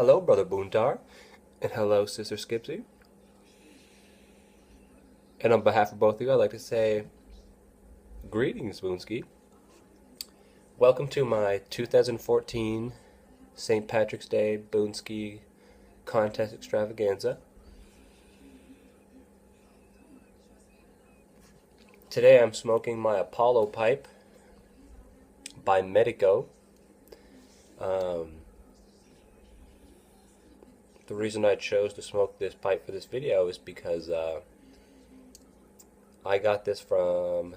Hello, Brother Boontar, and hello, Sister Skipsy. And on behalf of both of you, I'd like to say greetings, Boonsky. Welcome to my 2014 St. Patrick's Day Boonsky Contest Extravaganza. Today I'm smoking my Apollo pipe by Medico. The reason I chose to smoke this pipe for this video is because I got this from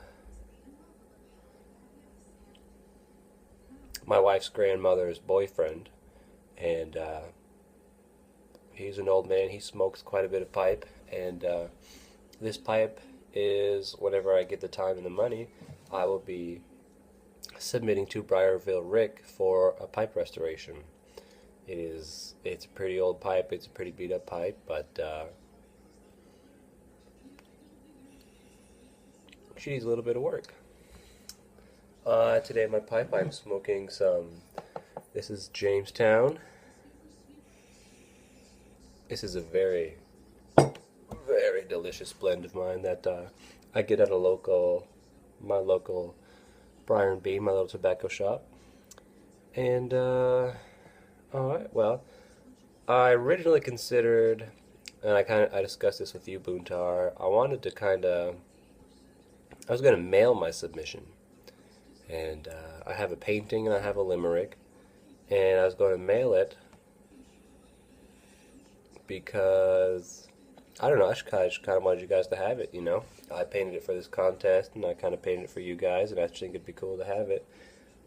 my wife's grandmother's boyfriend, and he's an old man. He smokes quite a bit of pipe, and this pipe is, whenever I get the time and the money, I will be submitting to Briarville Rick for a pipe restoration. It's a pretty old pipe. It's a pretty beat up pipe, but she needs a little bit of work. Today in my pipe I'm smoking this is Jamestown. This is a very, very delicious blend of mine that I get at my local Briar & B, my little tobacco shop. And, alright, well, I originally considered, and I discussed this with you, Boontar, I was going to mail my submission. And I have a painting and I have a limerick, and I was going to mail it because, I don't know, I just kind of wanted you guys to have it, you know. I painted it for this contest, and I kind of painted it for you guys, and I just think it'd be cool to have it.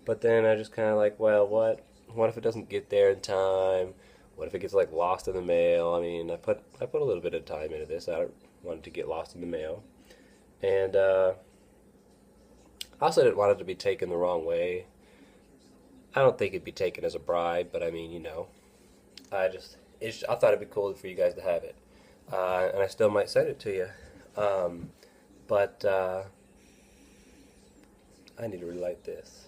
But then I just kind of like, well, what if it doesn't get there in time? What if it gets like lost in the mail? I mean, I put a little bit of time into this. I don't want it to get lost in the mail, and I also didn't want it to be taken the wrong way. I don't think it'd be taken as a bribe, but I mean, you know, I thought it'd be cool for you guys to have it, and I still might send it to you. But I need to relight this.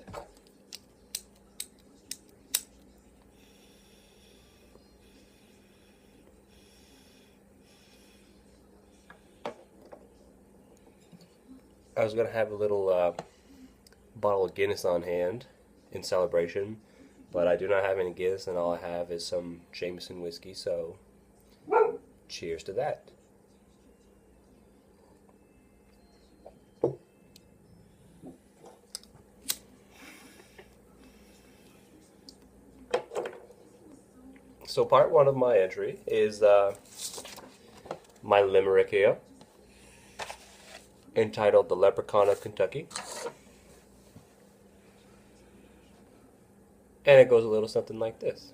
I was going to have a little bottle of Guinness on hand in celebration, but I do not have any Guinness, and all I have is some Jameson whiskey, so cheers to that. So part one of my entry is my limerick here, entitled The Leprechaun of Kentucky. And it goes a little something like this.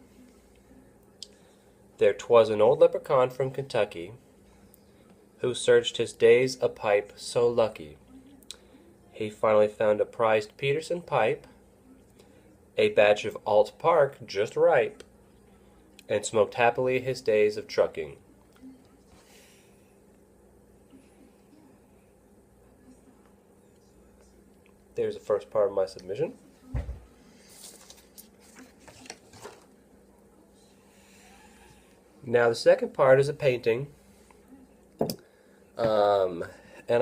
There 'twas an old leprechaun from Kentucky, who searched his days a pipe so lucky. He finally found a prized Peterson pipe, a batch of Alt Park just ripe, and smoked happily his days of trucking. There's the first part of my submission. Now the second part is a painting, and I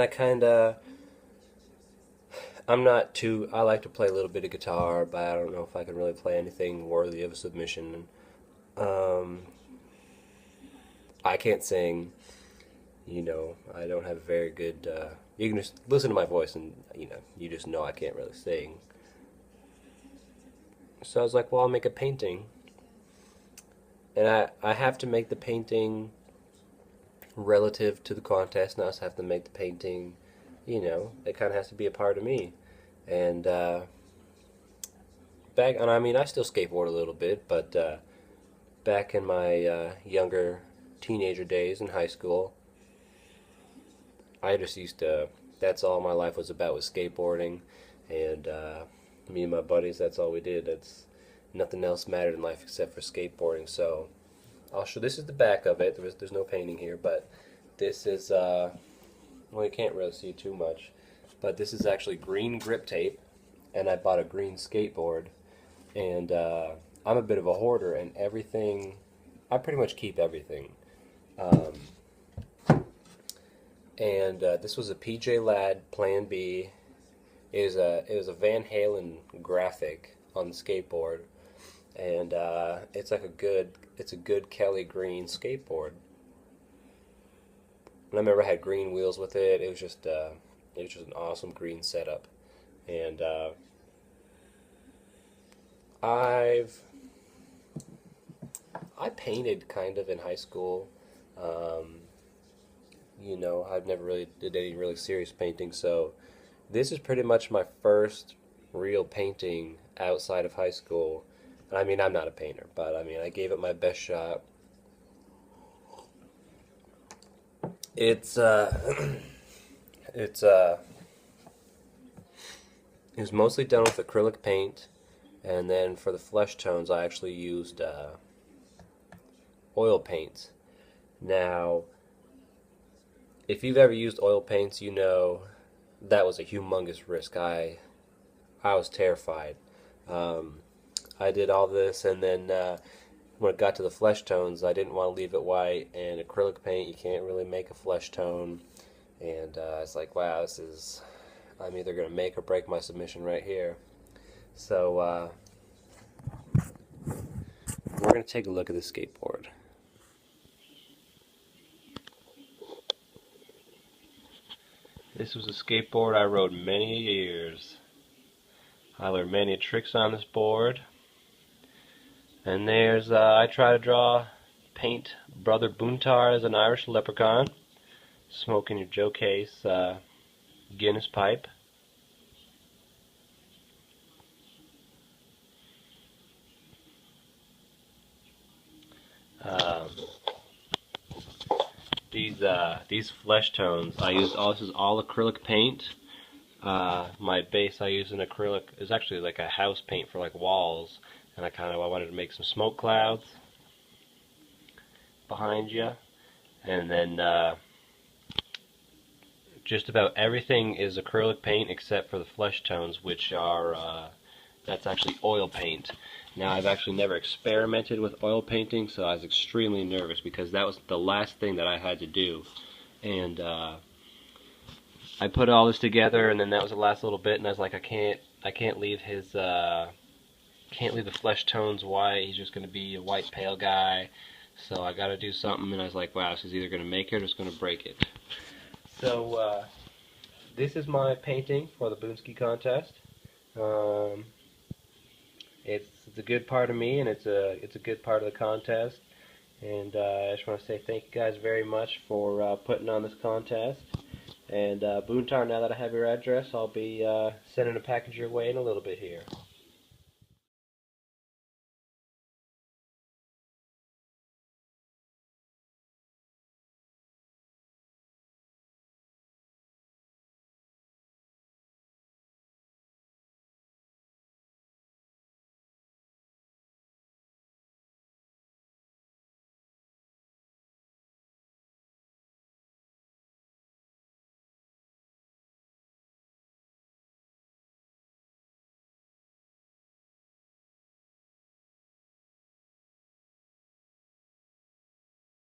like to play a little bit of guitar, but I don't know if I can really play anything worthy of a submission. I can't sing, you know, I don't have very good, you can just listen to my voice and, you know, you just know I can't really sing. So I was like, well, I'll make a painting. And I have to make the painting relative to the contest, and I also have to make the painting, you know, it kind of has to be a part of me. And I mean, I still skateboard a little bit, but back in my younger teenager days in high school, I just used to, that's all my life was about, was skateboarding, and me and my buddies, that's all we did. Nothing else mattered in life except for skateboarding. So I'll show, this is the back of it. There's no painting here, but this is, well, you can't really see too much, but this is actually green grip tape, and I bought a green skateboard, and I'm a bit of a hoarder, and everything I pretty much keep everything. Um, and this was a PJ Ladd Plan B. It was a Van Halen graphic on the skateboard, and it's like it's a good Kelly green skateboard. And I remember I had green wheels with it. It was just an awesome green setup, and I've I painted kind of in high school. Um, I've never really did any really serious painting, so this is pretty much my first real painting outside of high school. And I mean, I'm not a painter, but I mean, I gave it my best shot. It's it's it was mostly done with acrylic paint, and then for the flesh tones, I actually used oil paints. Now, if you've ever used oil paints, you know that was a humongous risk. I was terrified. I did all this, and then when it got to the flesh tones, I didn't want to leave it white. And acrylic paint, you can't really make a flesh tone. And it's like, wow, I'm either going to make or break my submission right here. So we're going to take a look at the skateboard. This was a skateboard I rode many years. I learned many tricks on this board. And there's, I try to paint Brother Boontar as an Irish leprechaun, smoking your Joe Case Guinness pipe. These flesh tones, this is all acrylic paint. My base I use an acrylic is actually like a house paint for like walls, and I wanted to make some smoke clouds behind you, and then just about everything is acrylic paint except for the flesh tones, which are that's actually oil paint. Now, I've actually never experimented with oil painting, so I was extremely nervous because that was the last thing that I had to do. And I put all this together, and then that was the last little bit, and I was like, I can't leave the flesh tones white. He's just going to be a white pale guy, so I got to do something. And I was like, wow, this is either going to make it or it's going to break it. So this is my painting for the Boonsky contest. It's a good part of me, and it's a good part of the contest. And I just want to say thank you guys very much for putting on this contest. And Boontar, now that I have your address, I'll be sending a package your way in a little bit here.